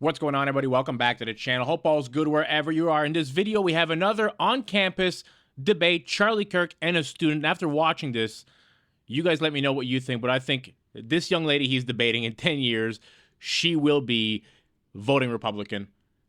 What's going on, everybody? Welcome back to the channel. Hope all's good wherever you are. In this video, we have another on-campus debate, Charlie Kirk and a student. After watching this, you guys let me know what you think, but I think this young lady he's debating in 10 years, she will be voting Republican.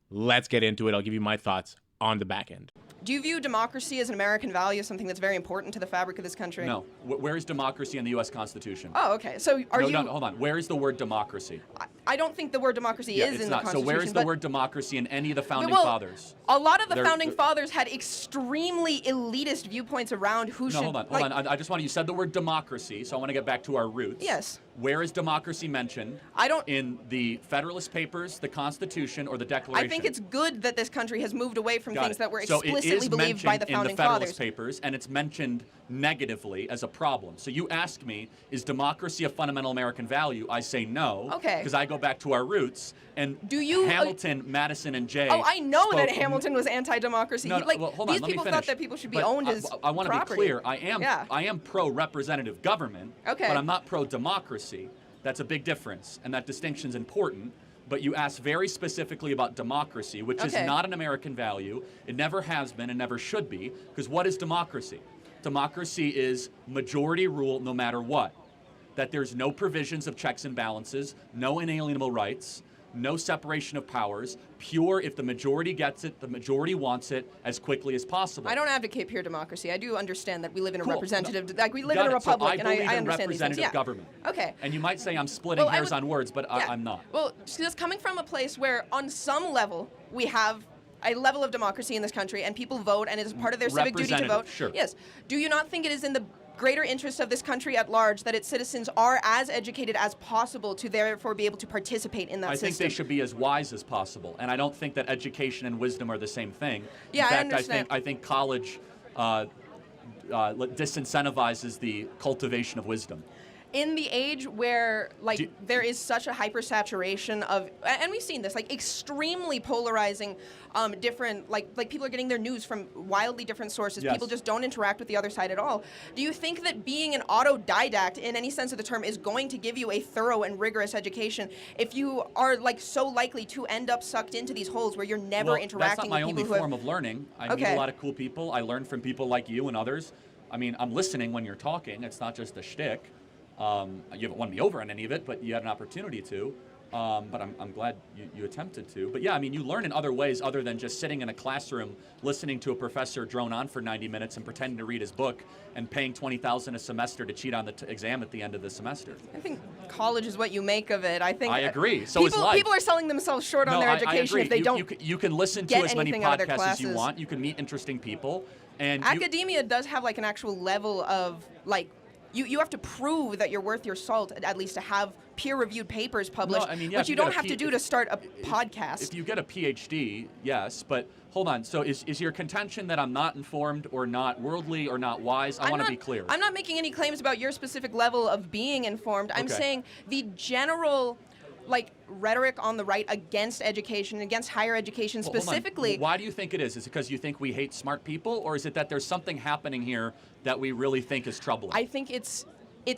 Let's get into it. I'll give you my thoughts on the back end. Do you view democracy as an American value, something that's very important to the fabric of this country? No. Where is democracy in the U.S. Constitution? Oh, okay. So are you... No, hold on. Where is the word democracy? I don't think the word democracy is in the Constitution. So where is the word democracy in any of the founding fathers? A lot of the founding fathers had extremely elitist viewpoints around who should... No, hold on. I just want to... You said the word democracy, so I want to get back to our roots. Yes. Where is democracy mentioned? In the Federalist Papers, the Constitution, or the Declaration? I think it's good that this country has moved away from things that were so explicitly believed by the founding in the Federalist fathers. Papers, and it's mentioned negatively as a problem. So you ask me, is democracy a fundamental American value? I say no. Okay. Because I go back to our roots. And do you, Hamilton, Madison, and Jay. Oh, I know that Hamilton was anti-democracy. No, well, hold on, these people thought that people should be owned as I want to be clear. I am pro-representative government. Okay. But I'm not pro-democracy. That's a big difference, and that distinction's important. But you asked very specifically about democracy, which is not an American value. It never has been and never should be, because what is democracy? Democracy is majority rule no matter what. That there's no provisions of checks and balances, no inalienable rights, no separation of powers, pure if the majority gets it, the majority wants it as quickly as possible. I don't advocate pure democracy. I do understand that we live in a representative, like we live in a republic, so I and I understand representative these things. government. Okay. And you might say I'm splitting hairs on words, but I'm not. Well, just coming from a place where on some level we have a level of democracy in this country and people vote and it is part of their civic duty to vote. Sure. Yes. Do you not think it is in the greater interest of this country at large that its citizens are as educated as possible to therefore be able to participate in that system? I think they should be as wise as possible, and I don't think that education and wisdom are the same thing. Yeah, in fact, I understand. I think college disincentivizes the cultivation of wisdom. In the age where there is such a hypersaturation of, and we've seen this, like extremely polarizing, different, like people are getting their news from wildly different sources. Yes. People just don't interact with the other side at all. Do you think that being an autodidact in any sense of the term is going to give you a thorough and rigorous education if you are so likely to end up sucked into these holes where you're never interacting with people who have... That's not my only form of learning. I meet a lot of cool people. I learn from people like you and others. I mean, I'm listening when you're talking. It's not just a shtick. You haven't won me over on any of it, but you had an opportunity to. But I'm glad you attempted to. But yeah, I mean, you learn in other ways other than just sitting in a classroom, listening to a professor drone on for 90 minutes and pretending to read his book and paying $20,000 a semester to cheat on the exam at the end of the semester. I think college is what you make of it. I agree. So is life. People are selling themselves short on their education if they don't. You can listen to as many podcasts as you want. You can meet interesting people. And academia does have an actual level of You have to prove that you're worth your salt, at least to have peer-reviewed papers published, which you don't have to do to start a podcast. If you get a PhD, yes, but hold on. So is your contention that I'm not informed or not worldly or not wise? I want to be clear. I'm not making any claims about your specific level of being informed. I'm saying the general rhetoric on the right against education, against higher education specifically. Why do you think it is? Is it because you think we hate smart people, or is it that there's something happening here that we really think is troubling? I think it's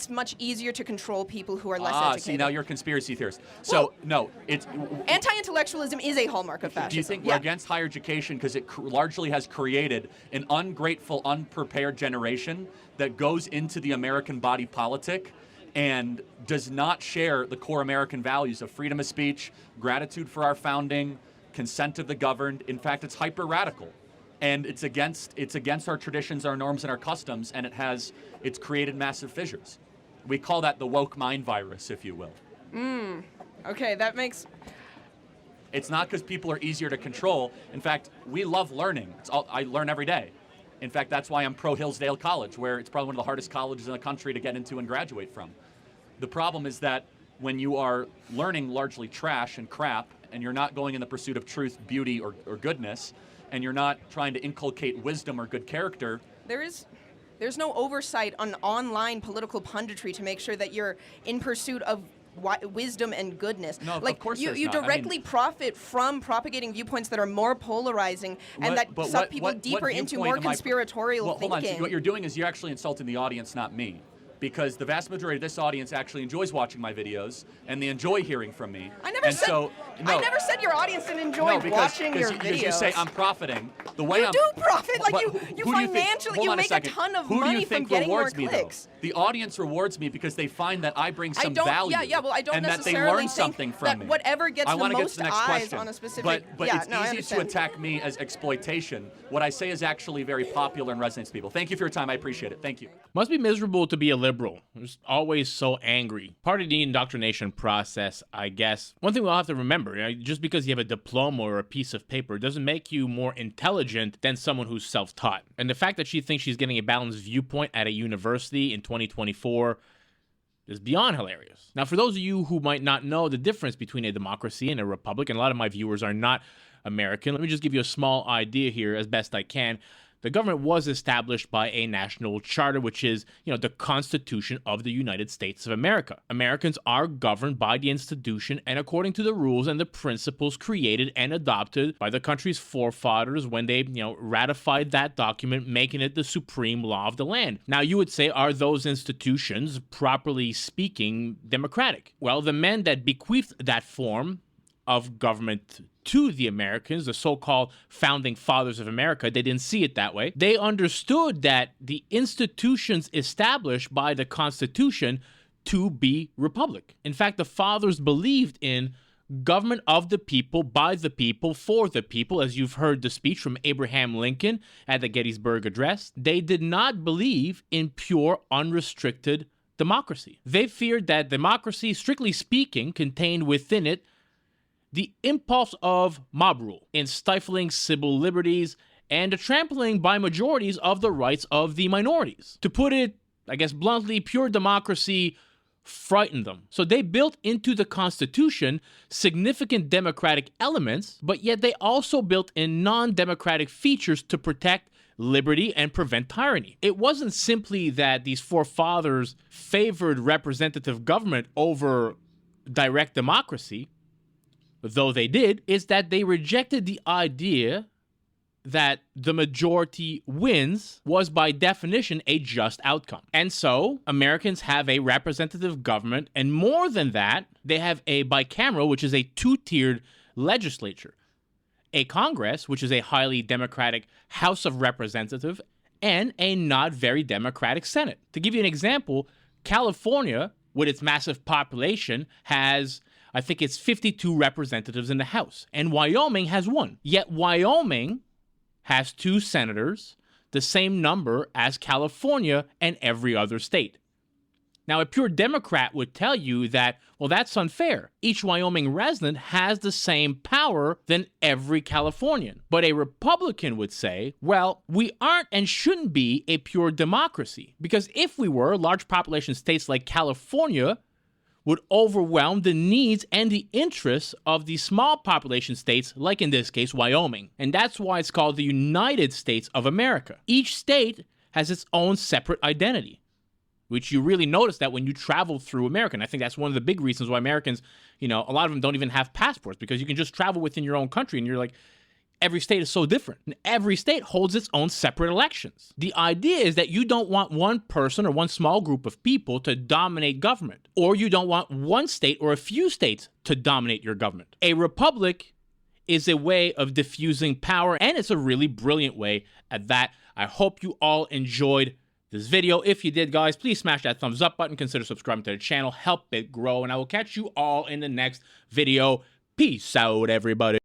much easier to control people who are less educated. See, now you're a conspiracy theorist. So, no, it's... Anti-intellectualism is a hallmark of fascism. Do you think we're against higher education because it largely has created an ungrateful, unprepared generation that goes into the American body politic and does not share the core American values of freedom of speech, gratitude for our founding, consent of the governed? In fact, it's hyper-radical. And it's against our traditions, our norms, and our customs, and it's created massive fissures. We call that the woke mind virus, if you will. Okay, that makes... It's not because people are easier to control. In fact, we love learning. I learn every day. In fact, that's why I'm pro-Hillsdale College, where it's probably one of the hardest colleges in the country to get into and graduate from. The problem is that when you are learning largely trash and crap, and you're not going in the pursuit of truth, beauty, or goodness, and you're not trying to inculcate wisdom or good character... There's no oversight on online political punditry to make sure that you're in pursuit of wisdom and goodness. No, of course you directly profit from propagating viewpoints that are more polarizing and that suck people deeper into more conspiratorial thinking. Hold on. So what you're doing is you're actually insulting the audience, not me. Because the vast majority of this audience actually enjoys watching my videos, and they enjoy hearing from me. I never said... So No. I never said your audience didn't enjoy watching your videos. You say I'm profiting. The way you do profit, like you who do financially, hold you on make a ton of money from getting more clicks. The audience rewards me because they find that I bring some value. Well, I don't and necessarily that they learn think something from that me. whatever gets I the want to get most to the next eyes question. on a specific. But it's easy to attack me as exploitation. What I say is actually very popular and resonates with people. Thank you for your time. I appreciate it. Thank you. Must be miserable to be a liberal. Just always so angry. Part of the indoctrination process, I guess. One thing we'll have to remember, just because you have a diploma or a piece of paper doesn't make you more intelligent than someone who's self-taught. And the fact that she thinks she's getting a balanced viewpoint at a university in 2024 is beyond hilarious. Now, for those of you who might not know the difference between a democracy and a republic, and a lot of my viewers are not American, let me just give you a small idea here as best I can. The government was established by a national charter, which is, the Constitution of the United States of America. Americans are governed by the institution and according to the rules and the principles created and adopted by the country's forefathers when they, ratified that document, making it the supreme law of the land. Now, you would say, are those institutions, properly speaking, democratic? Well, the men that bequeathed that form of government to the Americans, the so-called founding fathers of America, they didn't see it that way. They understood that the institutions established by the Constitution to be republic. In fact, the fathers believed in government of the people, by the people, for the people, as you've heard the speech from Abraham Lincoln at the Gettysburg Address. They did not believe in pure, unrestricted democracy. They feared that democracy, strictly speaking, contained within it the impulse of mob rule in stifling civil liberties and the trampling by majorities of the rights of the minorities. To put it, I guess bluntly, pure democracy frightened them. So they built into the Constitution significant democratic elements, but yet they also built in non-democratic features to protect liberty and prevent tyranny. It wasn't simply that these forefathers favored representative government over direct democracy, though they did, is that they rejected the idea that the majority wins was by definition a just outcome. And so Americans have a representative government, and more than that, they have a bicameral, which is a two-tiered legislature, a Congress, which is a highly democratic House of Representatives, and a not very democratic Senate. To give you an example, California, with its massive population, has, I think it's 52 representatives in the House, and Wyoming has one. Yet Wyoming has 2 senators, the same number as California and every other state. Now, a pure Democrat would tell you that, well, that's unfair. Each Wyoming resident has the same power than every Californian. But a Republican would say, well, we aren't and shouldn't be a pure democracy. Because if we were, large population states like California would overwhelm the needs and the interests of the small population states, like in this case, Wyoming. And that's why it's called the United States of America. Each state has its own separate identity, which you really notice that when you travel through America. And I think that's one of the big reasons why Americans, a lot of them don't even have passports, because you can just travel within your own country and you're like, every state is so different. And every state holds its own separate elections. The idea is that you don't want one person or one small group of people to dominate government, or you don't want one state or a few states to dominate your government. A republic is a way of diffusing power, and it's a really brilliant way at that. I hope you all enjoyed this video. If you did, guys, please smash that thumbs up button. Consider subscribing to the channel. Help it grow, and I will catch you all in the next video. Peace out, everybody.